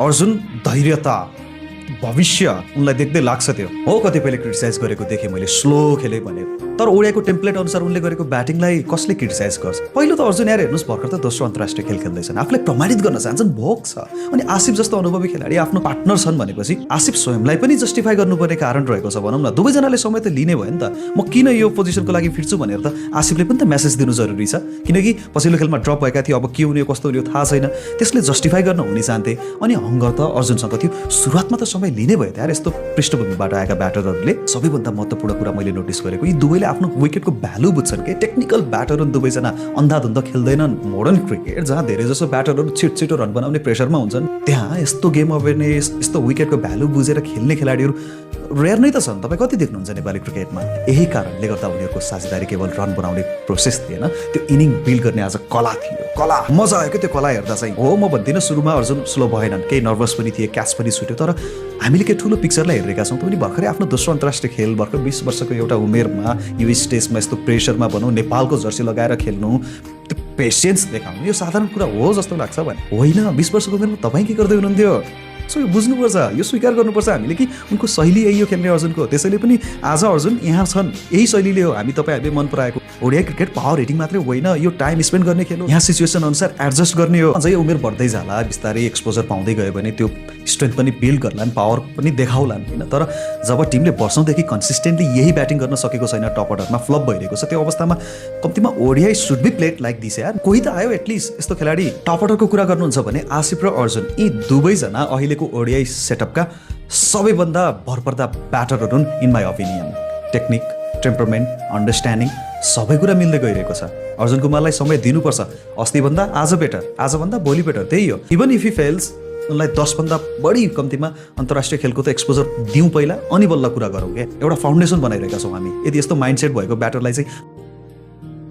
अर्जुन धैर्यता भविष्य उनलाई देख्दै लाग्छ त्यो हो। कतिपयले क्रिटिसाइज गरेको देखेँ मैले, स्लो खेले भने, तर ओडियाको टेम्प्लेट अनुसार उनले गरेको ब्याटिङलाई कसले क्रिटिसाइज गर्छ? पहिलो त अर्जुन यार हेर्नुहोस्, भर्खर त दोस्रो अन्तर्राष्ट्रिय खेल खेल्दैछन्, आफूलाई प्रमाणित गर्न चाहन्छन्, भोक छ। अनि आसिफ जस्तो अनुभवी खेलाडी आफ्नो पार्टनर छन् भनेपछि आसिफ स्वयंलाई पनि जस्टिफाई गर्नुपर्ने कारण रहेको छ भनौँ न। दुवैजनाले समय त लिने भयो नि त। म किन यो पोजिसनको लागि फिर्छु भनेर त आसिफले पनि त मेसेज दिनु जरुरी छ, किनकि पछिल्लो खेलमा ड्रप भएका थिए, अब के हुने कस्तो हुने थाहा छैन, त्यसले जस्टिफाई गर्न हुने चाहन्थे। अनि हङ्गर त अर्जुनसँग थियो, सुरुवातमा त समय लिने भयो यार। यस्तो पृष्ठभूमिबाट आएका ब्याटरहरूले सबैभन्दा महत्त्वपूर्ण कुरा मैले नोटिस गरेको, यी दुवैले आफ्नो विकेटको भ्यालु बुझ्छन् के। टेक्निकल ब्याटर दुवैजना अन्धाधुन्द खेल्दैनन्। मोडर्न क्रिकेट जहाँ धेरै जसो ब्याटरहरू छिटो रन बनाउने प्रेसरमा हुन्छन्, त्यहाँ यस्तो गेम अवेरनेस, यस्तो विकेटको भ्यालु बुझेर खेल्ने खेलाडीहरू रेयर नै त छन्। तपाईँ कति देख्नुहुन्छ नेपाली क्रिकेटमा? यही कारणले गर्दा उनीहरूको साझेदारी केवल रन बनाउने प्रोसेस थिएन, त्यो इनिङ बिल्ड गर्ने आज कला थियो। कला मजा आयो क्या त्यो कला हेर्दा चाहिँ। हो, म भन्दिनँ सुरुमा अर्जुन स्लो भएनन्, केही नर्भस पनि थिए, क्याच पनि छुट्यो, तर हामीले के ठुलो पिक्चरलाई हेरेका छौँ। पनि भर्खरै आफ्नो दोस्रो अन्तर्राष्ट्रिय खेल, भर्खर 20 वर्षको एउटा उमेरमा यो स्टेजमा यस्तो प्रेसरमा भनौँ, नेपालको जर्सी लगाएर खेल्नु, त्यो पेसेन्स देखाउनु, यो साधारण कुरा हो जस्तो लाग्छ भने होइन। 20 वर्षको उमेरमा तपाईँ के गर्दै हुनुहुन्थ्यो? सो यो बुझ्नुपर्छ, यो स्वीकार गर्नुपर्छ हामीले कि उनको शैली यही हो खेल्ने अर्जुनको। त्यसैले पनि आज अर्जुन यहाँ छन्, यही शैलीले हो हामी तपाईँहरूले मन पराएको। ओडिया क्रिकेट पावर हिटिङ मात्रै होइन, यो टाइम स्पेन्ड गर्ने खेल हो। यहाँ सिचुएसन अनुसार एडजस्ट गर्ने हो। अझै उमेर बढ्दै जाला, बिस्तारै एक्सपोजर पाउँदै गयो भने त्यो स्ट्रेन्थ पनि बिल्ड गर्लान्, पावर पनि देखाउलान् होइन। तर जब टिमले वर्षौँदेखि कन्सिस्टेन्टली यही ब्याटिङ गर्न सकेको छैन, टप अर्डरमा फ्लप भइरहेको छ, त्यो अवस्थामा कम्तीमा Odia should be played like this यार। कोही त आयो एटलिस्ट यस्तो खेलाडी। टप अर्डरको कुरा गर्नुहुन्छ भने आसिफ र अर्जुन यी दुवैजना अहिलेको ओडिया सेटअपका सबैभन्दा भरपर्दा ब्याटरहरू हुन् in my opinion. Technique, temperament, understanding सबै कुरा मिल्दै गइरहेको छ। अर्जुन कुमारलाई समय दिनुपर्छ। अस्तिभन्दा आज बेटर, आजभन्दा भोलि बेटर, त्यही हो। इभन इफ ही फेल्स, उनलाई 10 भन्दा बढी कम्तीमा अन्तर्राष्ट्रिय खेलको त एक्सपोजर दिउँ पहिला, अनि बल्ल कुरा गरौँ क्या। एउटा फाउन्डेसन बनाइरहेका छौँ हामी। यदि यस्तो माइन्डसेट भएको ब्याटरलाई चाहिँ